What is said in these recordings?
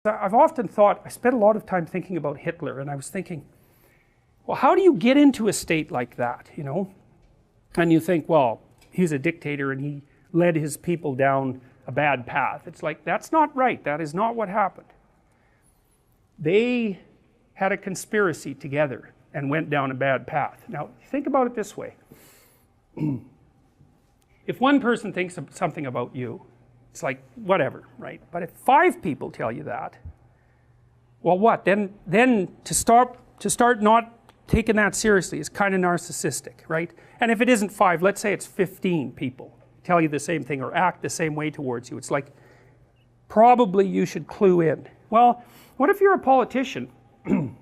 I've often thought, I spent a lot of time thinking about Hitler, and I was thinking, well, how do you get into a state like that, you know? And you think, well, he's a dictator and he led his people down a bad path. It's like, that's not right. That is not what happened. They had a conspiracy together and went down a bad path. Now, think about it this way. If one person thinks of something about you, it's like, whatever, right? But if 5 people tell you that, well, what? Then to start not taking that seriously is kind of narcissistic, right? And if it isn't 5, let's say it's 15 people tell you the same thing or act the same way towards you. It's like, probably you should clue in. Well, what if you're a politician and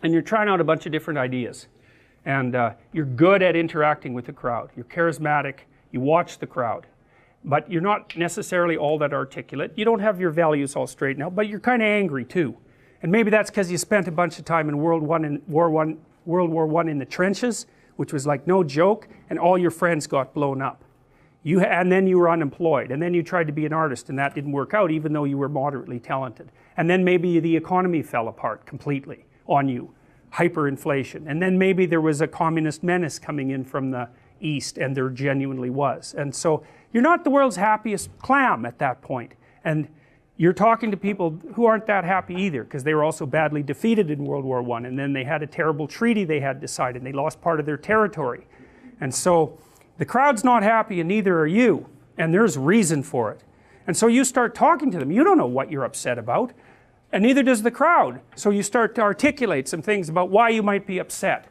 you're trying out a bunch of different ideas, and you're good at interacting with the crowd, you're charismatic, you watch the crowd, but you're not necessarily all that articulate, you don't have your values all straightened out, but you're kind of angry too. And maybe that's because you spent a bunch of time in World War I in the trenches, which was like no joke, and all your friends got blown up. And then you were unemployed, and then you tried to be an artist, and that didn't work out even though you were moderately talented. And then maybe the economy fell apart completely on you, hyperinflation. And then maybe there was a communist menace coming in from the East, and there genuinely was. And so you're not the world's happiest clam at that point. And you're talking to people who aren't that happy either, because they were also badly defeated in World War I, and then they had a terrible treaty they had to sign, and they lost part of their territory. And so the crowd's not happy, and neither are you, and there's reason for it. And so you start talking to them. You don't know what you're upset about, and neither does the crowd. So you start to articulate some things about why you might be upset.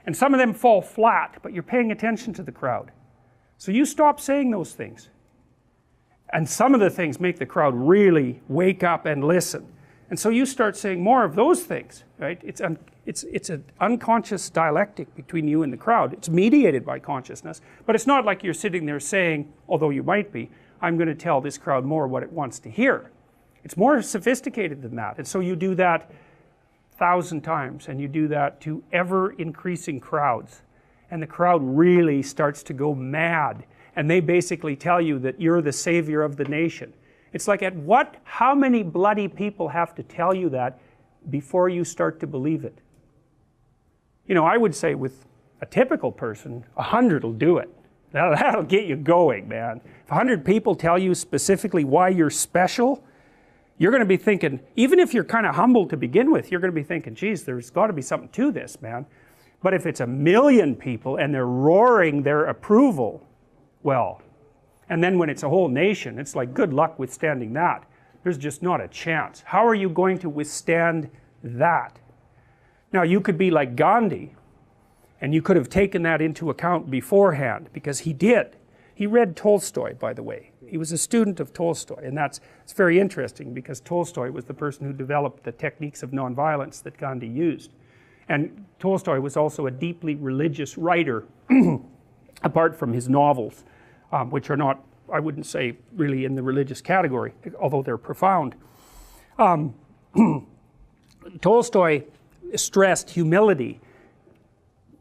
And some of them fall flat, but you're paying attention to the crowd. So you stop saying those things. And some of the things make the crowd really wake up and listen. And so you start saying more of those things, right? It's an unconscious dialectic between you and the crowd. It's mediated by consciousness, but it's not like you're sitting there saying, although you might be, I'm going to tell this crowd more what it wants to hear. It's more sophisticated than that. And so you do that 1,000 times, and you do that to ever-increasing crowds. And the crowd really starts to go mad. And they basically tell you that you're the savior of the nation. It's like, how many bloody people have to tell you that before you start to believe it? You know, I would say with a typical person, 100 will do it. That'll get you going, man. If 100 people tell you specifically why you're special, you're going to be thinking, even if you're kind of humble to begin with, you're going to be thinking, geez, there's got to be something to this, man. But if it's 1,000,000 people and they're roaring their approval, well, and then when it's a whole nation, it's like, good luck withstanding that. There's just not a chance. How are you going to withstand that? Now, you could be like Gandhi, and you could have taken that into account beforehand, because he did. He read Tolstoy, by the way. He was a student of Tolstoy, and it's very interesting, because Tolstoy was the person who developed the techniques of nonviolence that Gandhi used. And Tolstoy was also a deeply religious writer, apart from his novels, which are not, I wouldn't say, really in the religious category, although they're profound. Tolstoy stressed humility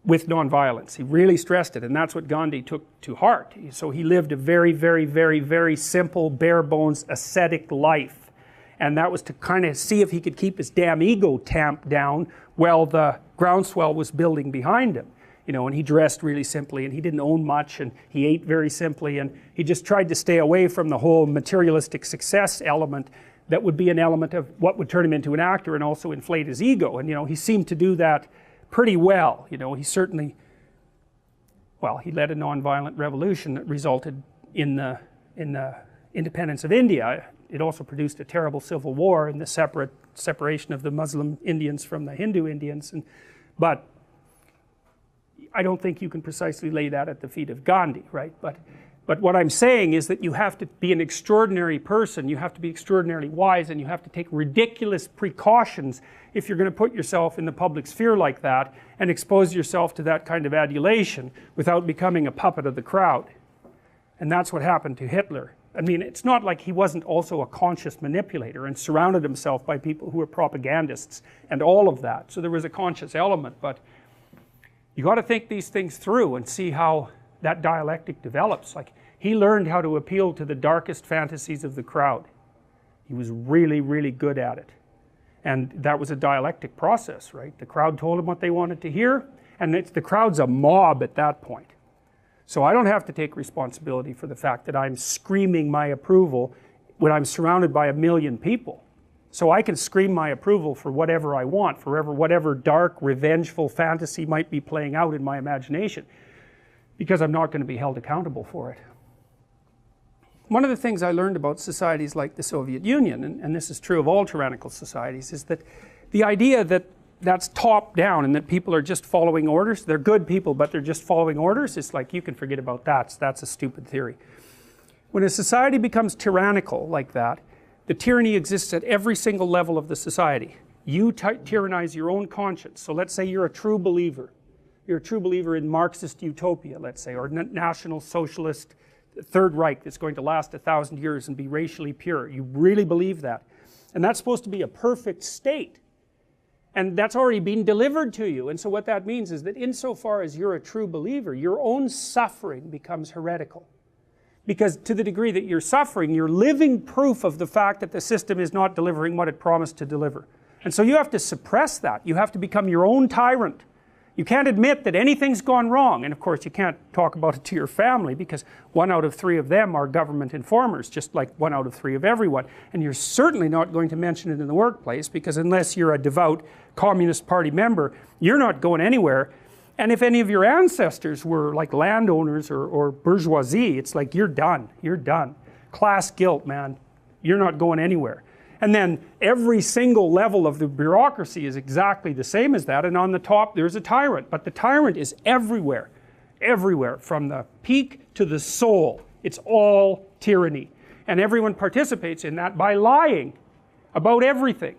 with nonviolence. He really stressed it, and that's what Gandhi took to heart. So he lived a very, very, very, very simple, bare-bones, ascetic life. And that was to kind of see if he could keep his damn ego tamped down while the groundswell was building behind him. You know, and he dressed really simply, and he didn't own much, and he ate very simply, and he just tried to stay away from the whole materialistic success element that would be an element of what would turn him into an actor and also inflate his ego. And, you know, he seemed to do that pretty well. You know, he certainly, well, he led a nonviolent revolution that resulted in the independence of India. It also produced a terrible civil war and the separation of the Muslim Indians from the Hindu Indians. But I don't think you can precisely lay that at the feet of Gandhi, right? But what I'm saying is that you have to be an extraordinary person, you have to be extraordinarily wise, and you have to take ridiculous precautions if you're going to put yourself in the public sphere like that and expose yourself to that kind of adulation without becoming a puppet of the crowd. And that's what happened to Hitler. I mean, it's not like he wasn't also a conscious manipulator and surrounded himself by people who were propagandists and all of that. So there was a conscious element, but you got to think these things through and see how that dialectic develops. Like, he learned how to appeal to the darkest fantasies of the crowd. He was really, really good at it. And that was a dialectic process, right? The crowd told him what they wanted to hear, and the crowd's a mob at that point. So I don't have to take responsibility for the fact that I'm screaming my approval when I'm surrounded by 1 million people. So I can scream my approval for whatever I want, for whatever dark, revengeful fantasy might be playing out in my imagination, because I'm not going to be held accountable for it. One of the things I learned about societies like the Soviet Union, and this is true of all tyrannical societies, is that the idea that that's top down and that people are just following orders, they're good people but they're just following orders, it's like you can forget about that. That's a stupid theory. When a society becomes tyrannical like that, the tyranny exists at every single level of the society. You tyrannize your own conscience. So let's say you're a true believer. You're a true believer in Marxist utopia, let's say, or National Socialist Third Reich that's going to last 1,000 years and be racially pure. You really believe that. And that's supposed to be a perfect state. And that's already been delivered to you. And so what that means is that insofar as you're a true believer, your own suffering becomes heretical. Because to the degree that you're suffering, you're living proof of the fact that the system is not delivering what it promised to deliver. And so you have to suppress that. You have to become your own tyrant. You can't admit that anything's gone wrong. And of course you can't talk about it to your family, because 1 out of 3 of them are government informers, just like 1 out of 3 of everyone. And you're certainly not going to mention it in the workplace, because unless you're a devout Communist Party member, you're not going anywhere. And if any of your ancestors were like landowners or bourgeoisie, it's like you're done. You're done. Class guilt, man. You're not going anywhere. And then every single level of the bureaucracy is exactly the same as that, and on the top there's a tyrant. But the tyrant is everywhere. Everywhere. From the peak to the soul. It's all tyranny. And everyone participates in that by lying about everything.